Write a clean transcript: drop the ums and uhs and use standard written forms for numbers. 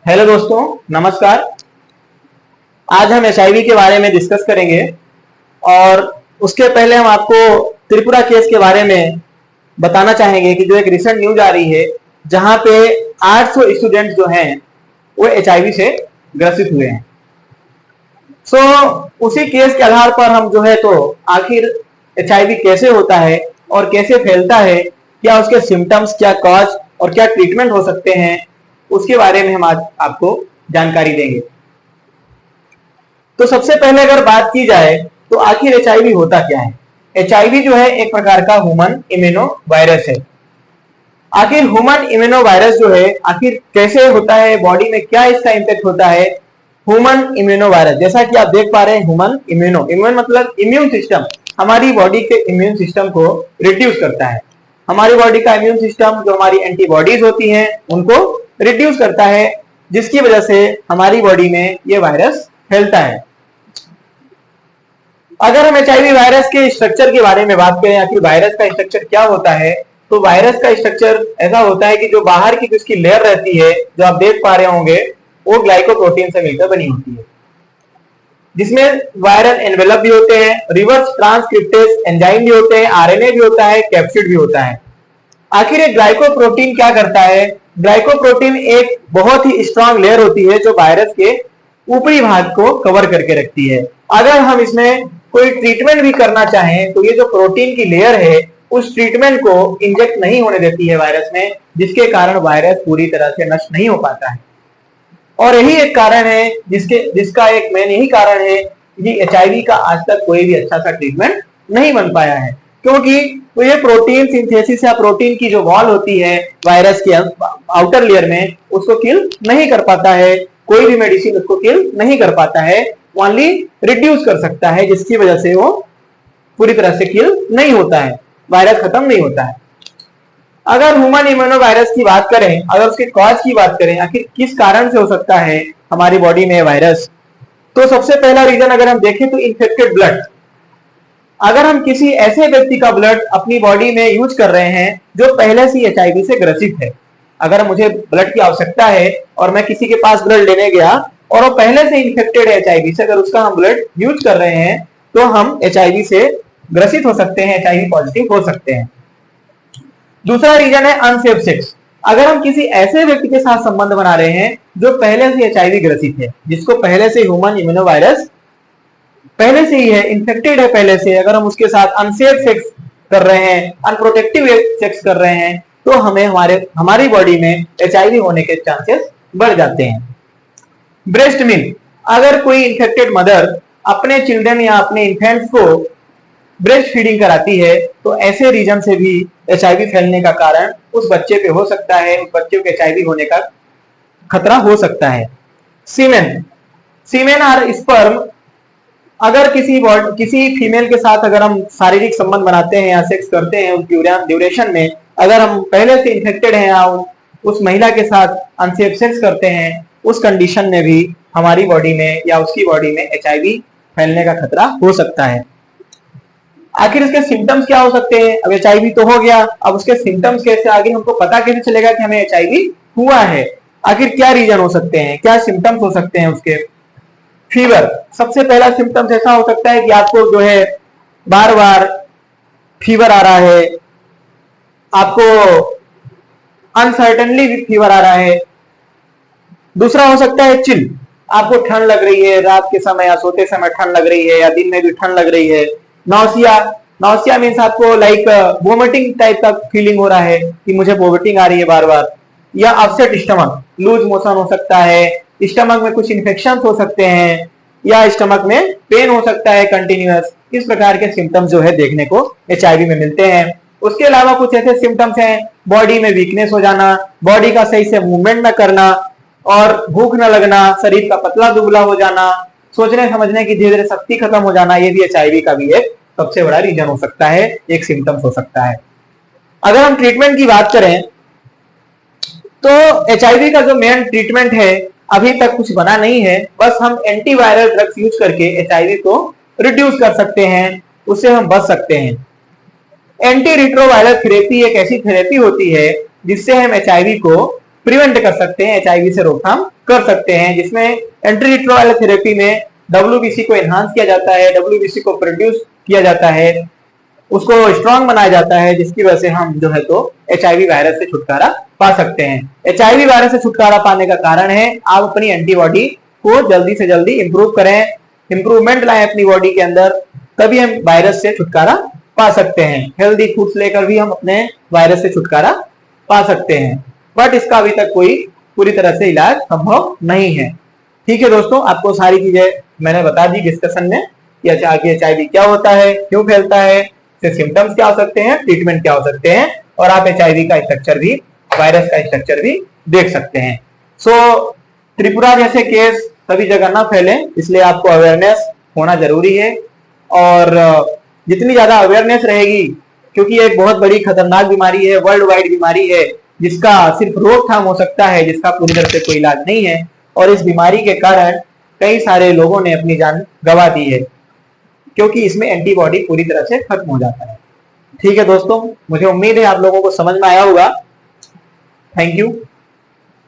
Hello दोस्तों, नमस्कार। आज हम एचआईवी के बारे में डिस्कस करेंगे और उसके पहले हम आपको त्रिपुरा केस के बारे में बताना चाहेंगे कि जो एक रिसेंट न्यूज आ रही है जहां पे 800 स्टूडेंट जो हैं वो एचआईवी से ग्रसित हुए हैं। उसी केस के आधार पर हम जो है तो आखिर एचआईवी कैसे होता है और कैसे फैलता है, क्या उसके सिम्टम्स, क्या कॉज और क्या ट्रीटमेंट हो सकते हैं, उसके बारे में हम आज आपको जानकारी देंगे। तो सबसे पहले अगर बात की जाए तो आखिर एचआईवी होता क्या है। एचआईवी जो है एक प्रकार का ह्यूमन इम्यूनो वायरस है। आखिर ह्यूमन इम्यूनो वायरस जो है आखिर कैसे होता है, बॉडी में क्या इसका इंपैक्ट होता है। ह्यूमन इम्यूनो वायरस, जैसा कि आप देख पा रहे हैं, ह्यूमन इम्यून मतलब इम्यून सिस्टम, हमारी बॉडी के इम्यून सिस्टम को रिड्यूस करता है। हमारी बॉडी का इम्यून सिस्टम जो हमारी एंटीबॉडीज होती हैं उनको रिड्यूस करता है, जिसकी वजह से हमारी बॉडी में ये वायरस फैलता है। अगर हम एचआईवी वायरस के स्ट्रक्चर के बारे में बात करें, आखिर वायरस का स्ट्रक्चर क्या होता है, तो वायरस का स्ट्रक्चर ऐसा होता है कि जो बाहर की जिसकी लेयर रहती है, जो आप देख पा रहे होंगे, वो ग्लाइकोप्रोटीन से मिलकर बनी होती है, जिसमें वायरल एनवेलप भी होते हैं, रिवर्स ट्रांसक्रिप्टेज एंजाइम भी होते हैं, आरएनए भी होता है, कैप्सिड भी होता है। आखिर एक ग्लाइकोप्रोटीन क्या करता है? ग्लाइकोप्रोटीन एक बहुत ही स्ट्रांग लेयर होती है जो वायरस के ऊपरी भाग को कवर करके रखती है। अगर हम इसमें कोई ट्रीटमेंट भी करना चाहें तो ये जो प्रोटीन की लेयर है उस ट्रीटमेंट को इंजेक्ट नहीं होने देती है वायरस में, जिसके कारण वायरस पूरी तरह से नष्ट नहीं हो पाता है। और यही एक कारण है जिसका एक मेन यही कारण है कि एचआईवी का आज तक कोई भी अच्छा सा ट्रीटमेंट नहीं बन पाया है, क्योंकि तो ये प्रोटीन सिंथेसिस या प्रोटीन की जो वॉल होती है वायरस के आउटर लेयर में, उसको किल नहीं कर पाता है। कोई भी मेडिसिन उसको किल नहीं कर पाता है, ओनली रिड्यूस कर सकता है, जिसकी वजह से वो पूरी तरह से किल नहीं होता है, वायरस खत्म नहीं होता है। अगर ह्यूमन इम्यूनो वायरस की बात करें, अगर उसके कॉज की बात करें, आखिर किस कारण से हो सकता है हमारी बॉडी में वायरस, तो सबसे पहला रीजन अगर हम देखें तो इन्फेक्टेड ब्लड। अगर हम किसी ऐसे व्यक्ति का ब्लड अपनी बॉडी में यूज कर रहे हैं जो पहले से एचआईवी से ग्रसित है, अगर मुझे ब्लड की आवश्यकता है और मैं किसी के पास ब्लड लेने गया और वो पहले से इन्फेक्टेड है एचआईवी से, अगर उसका हम ब्लड यूज कर रहे हैं तो हम एचआईवी से ग्रसित हो सकते हैं, एचआईवी पॉजिटिव हो सकते हैं। दूसरा रीजन है अनसेफ सेक्स। अगर हम किसी ऐसे व्यक्ति के साथ संबंध बना रहे हैं जो पहले से एचआईवी ग्रसित है, जिसको पहले से ह्यूमन इम्यूनो वायरस पहले से ही है, इन्फेक्टेड है पहले से, अगर हम उसके साथ अनसेफ सेक्स कर रहे हैं, अनप्रोटेक्टिव सेक्स कर रहे हैं, तो हमें हमारी बॉडी में एचआईवी होने के चांसेस बढ़ जाते हैं। ब्रेस्ट मिल्क, अगर कोई इन्फेक्टेड मदर अपने चिल्ड्रन या अपने इन्फेंट्स को ब्रेस्ट फीडिंग कराती है तो ऐसे रीजन से भी एचआईवी फैलने का कारण उस बच्चे पे हो सकता है, उस बच्चे को एचआईवी होने का खतरा हो सकता है। सीमेन और स्पर्म, अगर किसी फीमेल के साथ अगर हम शारीरिक संबंध बनाते हैं या सेक्स करते हैं, उस ड्यूरेशन में अगर हम पहले से इन्फेक्टेड हैं या उस महिला के साथ अनसेफ सेक्स करते हैं, उस कंडीशन में भी हमारी बॉडी में या उसकी बॉडी में एचआईवी फैलने का खतरा हो सकता है। आखिर इसके सिम्टम्स क्या हो सकते हैं? अब एचआईवी तो हो गया, अब उसके सिम्टम्स कैसे, आगे हमको पता कैसे चलेगा कि हमें एचआईवी हुआ है? आखिर क्या रीजन हो सकते हैं, क्या सिम्टम्स हो सकते हैं उसके? फीवर, सबसे पहला सिम्टम्स ऐसा हो सकता है कि आपको जो है बार बार फीवर आ रहा है, आपको अनसर्टेनली फीवर आ रहा है। दूसरा हो सकता है चिल, आपको ठंड लग रही है, रात के समय या सोते समय ठंड लग रही है या दिन में भी ठंड लग रही है। नौसिया मीन्स आपको लाइक वोमिटिंग टाइप का फीलिंग हो रहा है कि मुझे वोमिटिंग आ रही है बार बार, या अपसेट स्टमक, लूज मोशन हो सकता है, स्टमक में कुछ इन्फेक्शन हो सकते हैं, या स्टमक में पेन हो सकता है कंटिन्यूअस। इस प्रकार के सिम्टम्स जो है देखने को एचआईवी में मिलते हैं। उसके अलावा कुछ ऐसे सिम्टम्स हैं, बॉडी में वीकनेस हो जाना, बॉडी का सही से मूवमेंट न करना और भूख न लगना, शरीर का पतला दुबला हो जाना, सोचने समझने की धीरे धीरे शक्ति खत्म हो जाना, ये भी एचआईवी का भी एक सबसे बड़ा रीजन हो सकता है, एक सिम्टम्स हो सकता है। अगर हम ट्रीटमेंट की बात करें तो एचआईवी का जो मेन ट्रीटमेंट है अभी तक कुछ बना नहीं है, बस हम एंटीवायरल ड्रग्स यूज करके एचआईवी को रिड्यूस कर सकते हैं, उससे हम बच सकते हैं। एंटी रिट्रोवायरल थेरेपी एक ऐसी थेरेपी होती है जिससे हम एचआईवी को प्रिवेंट कर सकते हैं, एचआईवी से रोकथाम कर सकते हैं, जिसमें एंटीरिट्रोवायरल थेरेपी में WBC को एनहांस किया जाता है, WBC को प्रोड्यूस किया जाता है, उसको स्ट्रांग बनाया जाता है, जिसकी वजह से हम जो है तो HIV वायरस से छुटकारा पा सकते हैं। HIV वायरस से छुटकारा पाने का कारण है आप अपनी एंटीबॉडी को जल्दी से जल्दी इंप्रूव करें, इंप्रूवमेंट लाएं अपनी बॉडी के अंदर, तभी हम वायरस से छुटकारा पा सकते हैं। हेल्दी फूड्स लेकर भी हम अपने वायरस से छुटकारा पा सकते हैं, बट इसका अभी तक कोई पूरी तरह से इलाज संभव नहीं है। ठीक है दोस्तों, आपको सारी चीजें मैंने बता दी डिस्कशन में कि HIV क्या होता है, क्यों फैलता है, इसके सिम्टम्स क्या हो सकते हैं, ट्रीटमेंट क्या हो सकते हैं, और आप HIV का स्ट्रक्चर भी, वायरस का स्ट्रक्चर भी देख सकते हैं। सो त्रिपुरा जैसे केस सभी जगह ना फैले, इसलिए आपको अवेयरनेस होना जरूरी है, और जितनी ज्यादा अवेयरनेस रहेगी, क्योंकि ये एक बहुत बड़ी खतरनाक बीमारी है, वर्ल्ड वाइड बीमारी है, जिसका सिर्फ रोकथाम हो सकता है, जिसका पूरी तरह से कोई इलाज नहीं है, और इस बीमारी के कारण कई सारे लोगों ने अपनी जान गंवा दी है, क्योंकि इसमें एंटीबॉडी पूरी तरह से खत्म हो जाता है। ठीक है दोस्तों, मुझे उम्मीद है आप लोगों को समझ में आया होगा। Thank you.